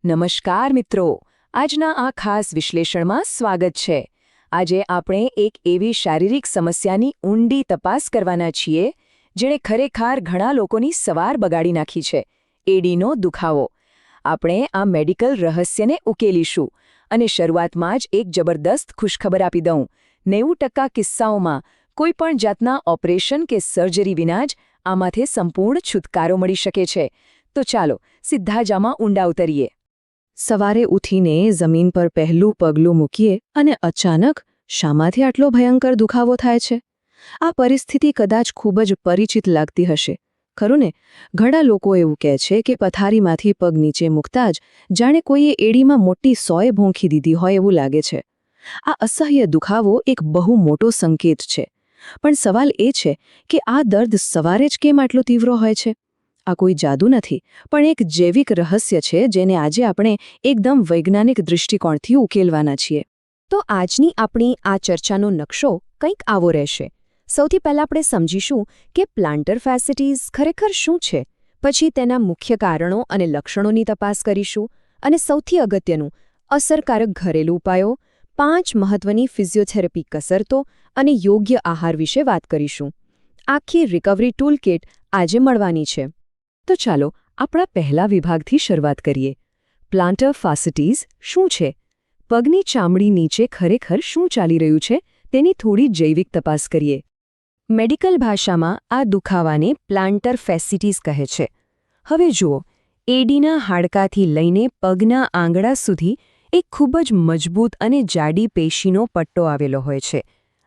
નમસ્કાર મિત્રો, આજના આ ખાસ વિશ્લેષણમાં સ્વાગત છે। આજે આપણે એક એવી શારીરિક સમસ્યાની ઊંડી તપાસ કરવાના છીએ જેણે ખરેખર ઘણા લોકોની સવાર બગાડી નાખી છે, એડીનો દુખાવો। આપણે આ મેડિકલ રહસ્યને ઉકેલીશું અને શરૂઆતમાં જ એક જબરદસ્ત ખુશખબર આપી દઉં। 90% કિસ્સાઓમાં કોઈપણ જાતના ઓપરેશન કે સર્જરી વિના જ આમાંથી સંપૂર્ણ છુટકારો મળી શકે છે। તો ચાલો સીધા જ આમાં ઊંડા ઉતરીએ। સવારે ઉઠીને જમીન પર પહેલું પગલું મૂકીએ અને અચાનક શામાંથી આટલો ભયંકર દુખાવો થાય છે? આ પરિસ્થિતિ કદાચ ખૂબ જ પરિચિત લાગતી હશે, ખરું ને? ઘણા લોકો એવું કહે છે કે પથારીમાંથી પગ નીચે મૂકતા જ જાણે કોઈએ એડીમાં મોટી સોય ભોંકી દીધી હોય એવું લાગે છે। આ અસહ્ય દુખાવો એક બહુ મોટો સંકેત છે, પણ સવાલ એ છે કે આ દર્દ સવારે જ કેમ આટલો તીવ્ર હોય છે? આ કોઈ જાદુ નથી, પણ એક જૈવિક રહસ્ય છે જેને આજે આપણે એકદમ વૈજ્ઞાનિક દૃષ્ટિકોણથી ઉકેલવાના છીએ। તો આજની આપણી આ ચર્ચાનો નકશો કંઈક આવો રહેશે। સૌથી પહેલાં આપણે સમજીશું કે પ્લાન્ટર ફેસિટીઝ ખરેખર શું છે, પછી તેના મુખ્ય કારણો અને લક્ષણોની તપાસ કરીશું, અને સૌથી અગત્યનું અસરકારક ઘરેલું ઉપાયો, 5 મહત્વની ફિઝિયોથેરાપી કસરતો અને યોગ્ય આહાર વિશે વાત કરીશું। આખી રિકવરી ટૂલકિટ આજે મળવાની છે। તો ચાલો આપણા પહેલા વિભાગથી શરૂઆત કરીએ। પ્લાન્ટર ફેસિટીઝ શું છે? પગની ચામડી નીચે ખરેખર શું ચાલી રહ્યું છે તેની થોડી જૈવિક તપાસ કરીએ। મેડિકલ ભાષામાં આ દુખાવાને પ્લાન્ટર ફેસિટીઝ કહે છે। હવે જુઓ, એડીના હાડકાથી લઈને પગના આંગળા સુધી એક ખૂબ જ મજબૂત અને જાડી પેશીનો પટ્ટો આવેલો હોય છે।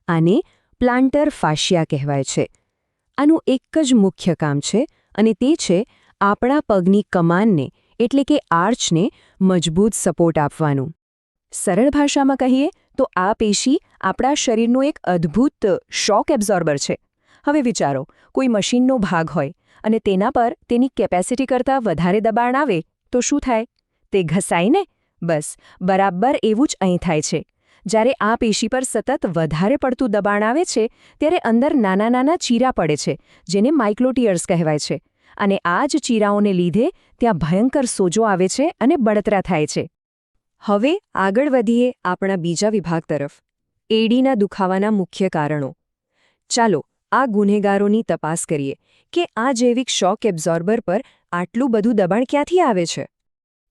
આને પ્લાન્ટર ફાશિયા કહેવાય છે। આનું એક જ મુખ્ય કામ છે, અને તે છે આપણા પગની કમાનને એટલે કે આર્ચને મજબૂત સપોર્ટ આપવાનું। સરળ ભાષામાં કહીએ તો આ પેશી આપણા શરીરનું એક અદ્ભુત શોક એબ્ઝોર્બર છે। હવે વિચારો, કોઈ મશીનનો ભાગ હોય અને તેના પર તેની કેપેસિટી કરતાં વધારે દબાણ આવે તો શું થાય? તે ઘસાય ને? બસ બરાબર એવું જ અહીં થાય છે। જ્યારે આ પેશી પર સતત વધારે પડતું દબાણ આવે છે ત્યારે અંદર નાના નાના ચીરા પડે છે, જેને માઇક્લોટિયર્સ કહેવાય છે, અને આ જ ચીરાઓને લીધે ત્યાં ભયંકર સોજો આવે છે અને બળતરા થાય છે। હવે આગળ વધીએ આપણા બીજા વિભાગ તરફ, એડીના દુખાવાના મુખ્ય કારણો। ચાલો આ ગુનેગારોની તપાસ કરીએ કે આ જૈવિક શોક એબ્ઝોર્બર પર આટલું બધું દબાણ ક્યાંથી આવે છે।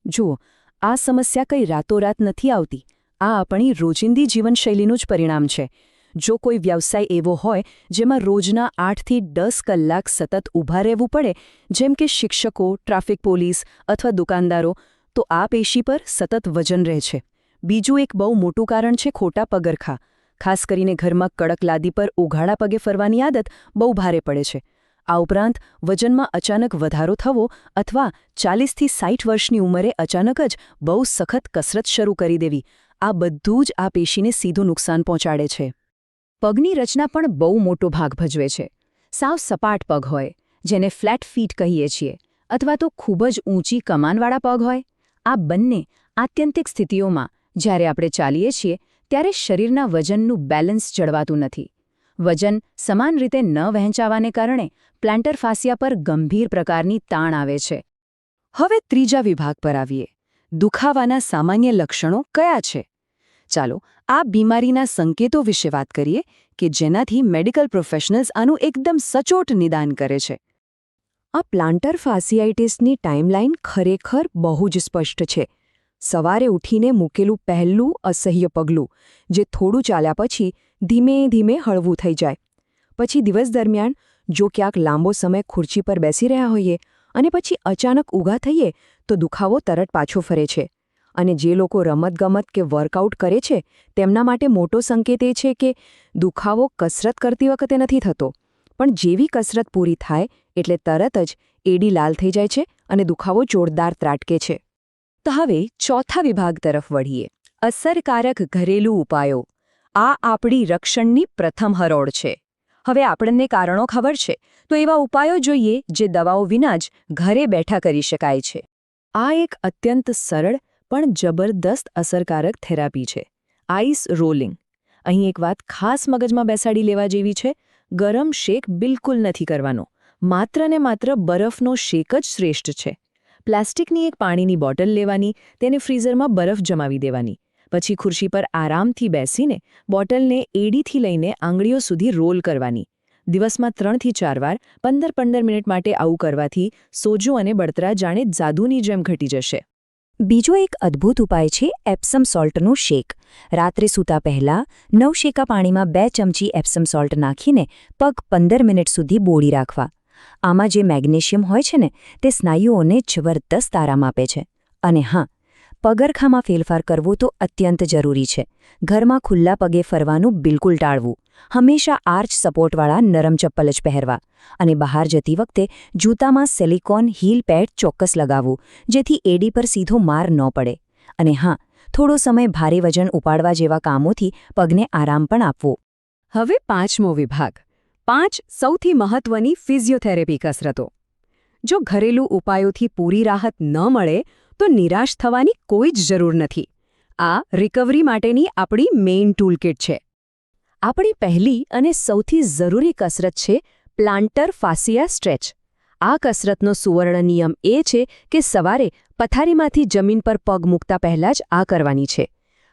જુઓ, આ સમસ્યા કંઈ રાતોરાત નથી આવતી। આ આપણી રોજિંદી જીવનશૈલીનું જ પરિણામ છે। જો કોઈ વ્યવસાય એવો હોય જેમાં રોજના 8 થી 10 કલાક સતત ઊભા રહેવું પડે, જેમ કે શિક્ષકો, ટ્રાફિક પોલીસ અથવા દુકાનદારો, તો આ પેશી પર સતત વજન રહે છે। બીજું એક બહુ મોટું કારણ છે ખોટા પગરખાં। ખાસ કરીને ઘરમાં કડક લાદી પર ઉઘાડા પગે ફરવાની આદત બહુ ભારે પડે છે। આ ઉપરાંત વજનમાં અચાનક વધારો થવો અથવા 40 થી 60 વર્ષની ઉંમરે અચાનક જ બહુ સખત કસરત શરૂ કરી દેવી, આ બધું જ આ પેશીને સીધું નુકસાન પહોંચાડે છે। પગની રચના પણ બહુ મોટો ભાગ ભજવે છે। સાવ સપાટ પગ હોય, જેને ફ્લેટ ફીટ કહીએ છીએ, અથવા તો ખૂબ જ ઊંચી કમાનવાળા પગ હોય, આ બંને આત્યંતિક સ્થિતિઓમાં જ્યારે આપણે ચાલીએ છીએ ત્યારે શરીરના વજનનું બેલેન્સ જળવાતું નથી। વજન સમાન રીતે ન વહેંચાવાને કારણે પ્લાન્ટર ફાસિયા પર ગંભીર પ્રકારની તાણ આવે છે। હવે ત્રીજા વિભાગ પર આવીએ, દુખાવાના સામાન્ય લક્ષણો કયા છે? ચાલો આ બીમારીના સંકેતો વિશે વાત કરીએ કે જેનાથી મેડિકલ પ્રોફેશનલ્સ આનું એકદમ સચોટ નિદાન કરે છે। આ પ્લાન્ટર ફાસિયાઇટિસની ટાઈમલાઈન ખરેખર બહુ જ સ્પષ્ટ છે। સવારે ઉઠીને મૂકેલું પહેલું અસહ્ય પગલું, જે થોડું ચાલ્યા પછી ધીમે ધીમે હળવું થઈ જાય। પછી દિવસ દરમિયાન જો ક્યાંક લાંબો સમય ખુરશી પર બેસી રહ્યા હોઈએ અને પછી અચાનક ઊભા થઈએ તો દુખાવો તરત પાછો ફરે છે। અને જે લોકો રમતગમત કે વર્કઆઉટ કરે છે તેમના માટે મોટો સંકેત એ છે કે દુખાવો કસરત કરતી વખતે નથી થતો, પણ જેવી કસરત પૂરી થાય એટલે તરત જ એડી લાલ થઈ જાય છે અને દુખાવો જોરદાર ત્રાટકે છે। તો હવે ચોથા વિભાગ તરફ વળીએ, અસરકારક ઘરેલું ઉપાયો। આ આપણી રક્ષણની પ્રથમ હરોળ છે। હવે આપણને કારણો ખબર છે, તો એવા ઉપાયો જોઈએ જે દવાઓ વિના જ ઘરે બેઠા કરી શકાય છે। આ એક અત્યંત સરળ પણ જબરદસ્ત અસરકારક થેરાપી છે, આઈસ રોલિંગ। અહીં એક વાત ખાસ મગજમાં બેસાડી લેવા જેવી છે, ગરમ શેક બિલકુલ નથી કરવાનો, માત્ર ને માત્ર બરફનો શેક જ શ્રેષ્ઠ છે। પ્લાસ્ટિકની એક પાણીની બોટલ લેવાની, તેને ફ્રીઝરમાં બરફ જમાવી દેવાની. પછી ખુરશી પર આરામથી બેસીને બોટલને એડીથી લઈને આંગળીઓ સુધી રોલ કરવાની. દિવસમાં 3થી 4 વાર 15-15 મિનિટ માટે આવું કરવાથી સોજો અને બળતરા જાણે જાદુની જેમ ઘટી જશે. બીજો એક અદ્ભુત ઉપાય છે એપ્સમ સોલ્ટનો શેક. રાત્રે સૂતા પહેલાં નવશેકા પાણીમાં 2 ચમચી એપ્સમ સોલ્ટ નાખીને પગ 15 મિનિટ સુધી બોળી રાખવા. આમાં જે મેગ્નેશિયમ હોય છે ને, તે સ્નાયુઓને જબરદસ્ત આરામ આપે છે. અને હા, પગરખામાં ફેરફાર કરવો તો અત્યંત જરૂરી છે. ઘરમાં ખુલ્લા પગે ફરવાનું બિલકુલ ટાળવું. હંમેશા આર્ચ સપોર્ટવાળા નરમ ચપ્પલ જ પહેરવા. અને બહાર જતી વખતે જૂતામાં સિલિકોન હીલ પેડ ચોક્કસ લગાવવું, જેથી એડી પર સીધો માર ન પડે. અને હા, થોડો સમય ભારે વજન ઉપાડવા જેવા કામોથી પગને આરામ પણ આપવો. હવે 5મો વિભાગ. 5 સૌથી મહત્વની ફિઝિયોથેરેપી કસરતો. જો ઘરેલું ઉપાયોથી પૂરી રાહત ન મળે તો નિરાશ થવાની કોઈ જ જરૂર નથી. આ રિકવરી માટેની આપણી મેઇન ટૂલકિટ છે. આપણી પહેલી અને સૌથી જરૂરી કસરત છે પ્લાન્ટર ફાસિયા સ્ટ્રેચ. આ કસરતનો સુવર્ણ નિયમ એ છે કે સવારે પથારીમાંથી જમીન પર પગ મૂકતા પહેલાં જ આ કરવાની છે.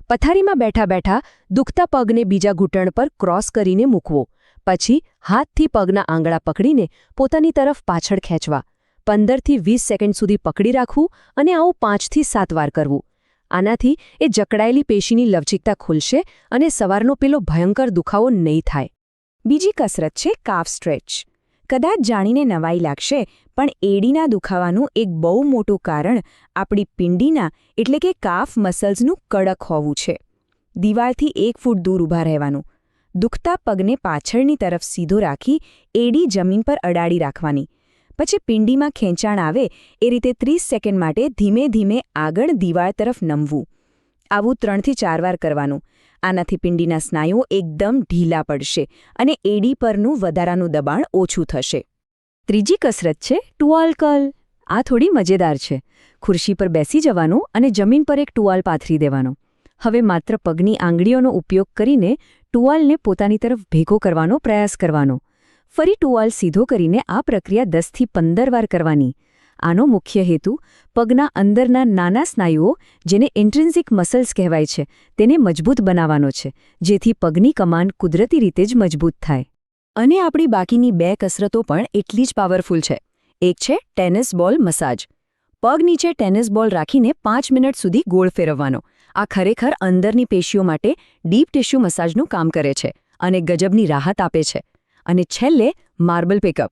પથારીમાં બેઠા બેઠા દુખતા પગને બીજા ઘૂંટણ પર ક્રોસ કરીને મૂકવો. પછી હાથથી પગના આંગળા પકડીને પોતાની તરફ પાછળ ખેંચવા. 15થી 20 સેકન્ડ સુધી પકડી રાખવું અને આવું 5થી 7 વાર કરવું. આનાથી એ જકડાયેલી પેશીની લવચિકતા ખુલશે અને સવારનો પેલો ભયંકર દુખાવો નહીં થાય. બીજી કસરત છે કાફ સ્ટ્રેચ. કદાચ જાણીને નવાઈ લાગશે, પણ એડીના દુખાવાનું એક બહુ મોટું કારણ આપણી પિંડીના એટલે કે કાફ મસલ્સનું કડક હોવું છે. દિવાલથી 1 ફૂટ દૂર ઊભા રહેવાનું. દુખતા પગને પાછળની તરફ સીધો રાખી એડી જમીન પર અડાડી રાખવાની. પછી પિંડીમાં ખેંચાણ આવે એ રીતે 30 સેકન્ડ માટે ધીમે ધીમે આગળ દિવાળ તરફ નમવું. આવું 3થી 4 વાર કરવાનું. આનાથી પિંડીના સ્નાયુઓ એકદમ ઢીલા પડશે અને એડી પરનું વધારાનું દબાણ ઓછું થશે. ત્રીજી કસરત છે ટુવાલ કર્લ. આ થોડી મજેદાર છે. ખુરશી પર બેસી જવાનું અને જમીન પર એક ટુવાલ પાથરી દેવાનો. હવે માત્ર પગની આંગળીઓનો ઉપયોગ કરીને ટુવાલને પોતાની તરફ ભેગો કરવાનો પ્રયાસ કરવાનો. ફરી ટુવાલ સીધો કરીને આ પ્રક્રિયા 10થી 15 વાર કરવાની. આનો મુખ્ય હેતુ પગના અંદરના નાના સ્નાયુઓ, જેને ઇન્ટ્રિન્સિક મસલ્સ કહેવાય છે, તેને મજબૂત બનાવવાનો છે, જેથી પગની કમાન કુદરતી રીતે જ મજબૂત થાય. અને આપણી બાકીની 2 કસરતો પણ એટલી જ પાવરફુલ છે. એક છે ટેનિસ બોલ મસાજ. પગ નીચે ટેનિસ બોલ રાખીને 5 મિનિટ સુધી ગોળ ફેરવવાનો. આ ખરેખર અંદરની પેશીઓ માટે ડીપ ટિશ્યુ મસાજનું કામ કરે છે અને ગજબની રાહત આપે છે. અને છેલ્લે માર્બલ પિકઅપ.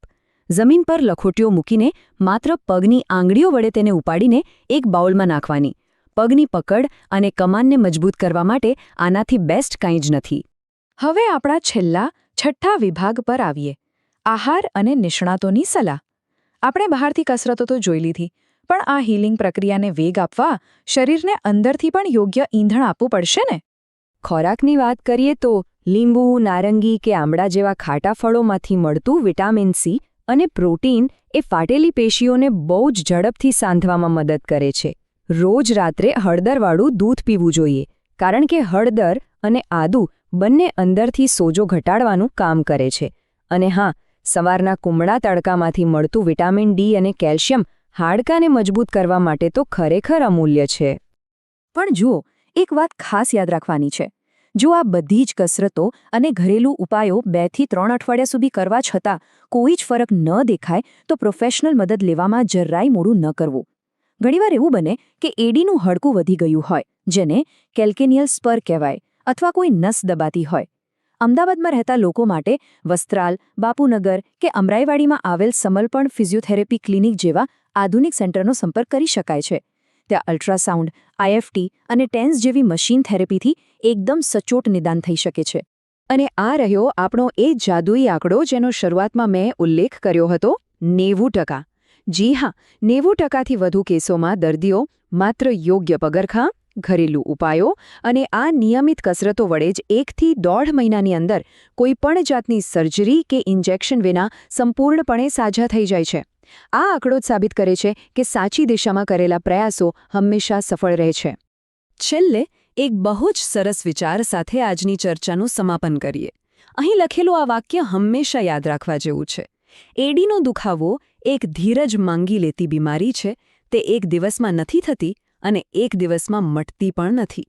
જમીન પર લખોટીઓ મૂકીને માત્ર પગની આંગળીઓ વડે તેને ઉપાડીને એક બાઉલમાં નાખવાની. પગની પકડ અને કમાનને મજબૂત કરવા માટે આનાથી બેસ્ટ કંઈ જ નથી. હવે આપણા છેલ્લા 6થા વિભાગ પર આવીએ. આહાર અને નિષ્ણાતોની સલાહ. આપણે બહારથી કસરતો તો જોઈ લીધી, પણ આ હીલિંગ પ્રક્રિયાને વેગ આપવા શરીરને અંદરથી પણ યોગ્ય ઈંધણ આપવું પડશે ને? ખોરાકની વાત કરીએ તો લીંબુ, નારંગી કે આમળા જેવા ખાટા ફળોમાંથી મળતું વિટામિન સી અને પ્રોટીન એ ફાટેલી પેશીઓને બહુ જ ઝડપથી સાંધવામાં મદદ કરે છે. રોજ રાત્રે હળદરવાળું દૂધ પીવું જોઈએ, કારણ કે હળદર અને આદુ બંને અંદરથી સોજો ઘટાડવાનું કામ કરે છે. અને હા, સવારના કુમળા તડકામાંથી મળતું વિટામિન ડી અને કેલ્શિયમ હાડકાને મજબૂત કરવા માટે તો ખરેખર અમૂલ્ય છે. પણ જુઓ, એક વાત ખાસ યાદ રાખવાની છે. જો આ બધી જ કસરતો અને ઘરેલું ઉપાયો 2 થી 3 અઠવાડિયા સુધી કરવા છતાં કોઈ જ ફરક ન દેખાય તો પ્રોફેશનલ મદદ લેવામાં જરાય મોડું ન કરવું. ઘણીવાર એવું બને કે એડીનું હાડકું વધી ગયું હોય, જેને કેલ્કેનિયલ સ્પર કહેવાય, અથવા કોઈ નસ દબાતી હોય. અમદાવાદમાં રહેતા લોકો માટે વસ્ત્રાલ, બાપુનગર કે અમરાઈવાડીમાં આવેલ સમર્પણ ફિઝિયોથેરેપી ક્લિનિક જેવા આધુનિક સેન્ટરનો સંપર્ક કરી શકાય છે. ત્યાં અલ્ટ્રાસાઉન્ડ, આઈએફટી અને ટેન્સ જેવી મશીન થેરેપીથી એકદમ સચોટ નિદાન થઈ શકે છે. અને આ રહ્યો આપણો એ જાદુઈ આંકડો જેનો શરૂઆતમાં મેં ઉલ્લેખ કર્યો હતો, 90%. જી હા, 90%થી વધુ કેસોમાં દર્દીઓ માત્ર યોગ્ય પગરખાં, ઘરેલું ઉપાયો અને આ નિયમિત કસરતો વડે જ 1 થી 1.5 મહિનાની અંદર કોઈપણ જાતની સર્જરી કે ઇન્જેક્શન વિના સંપૂર્ણપણે સાજા થઈ જાય છે. આ આંકડો જ સાબિત કરે છે કે સાચી દિશામાં કરેલા પ્રયાસો હંમેશા સફળ રહે છે. છેલ્લે એક બહુ જ સરસ વિચાર સાથે આજની ચર્ચાનું સમાપન કરીએ. અહીં લખેલું આ વાક્ય હંમેશા યાદ રાખવા જેવું છે. એડીનો દુખાવો એક ધીરજ માંગી લેતી બીમારી છે, તે એક દિવસમાં નથી થતી અને એક દિવસમાં મટતી પણ નથી.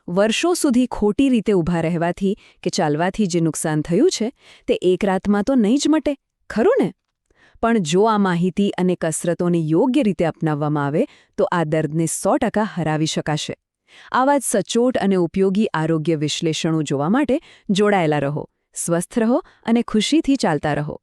વર્ષો સુધી ખોટી રીતે ઊભા રહેવાથી કે ચાલવાથી જે નુકસાન થયું છે તે એક રાતમાં તો નહીં જ મટે, ખરું ને? પણ જો આ માહિતી અને કસરતોને યોગ્ય રીતે અપનાવવામાં આવે તો આ દર્દને 100% હરાવી શકાશે. આવા જ સચોટ અને ઉપયોગી આરોગ્ય વિશ્લેષણો જોવા માટે જોડાયેલા રહો, સ્વસ્થ રહો અને ખુશીથી ચાલતા રહો.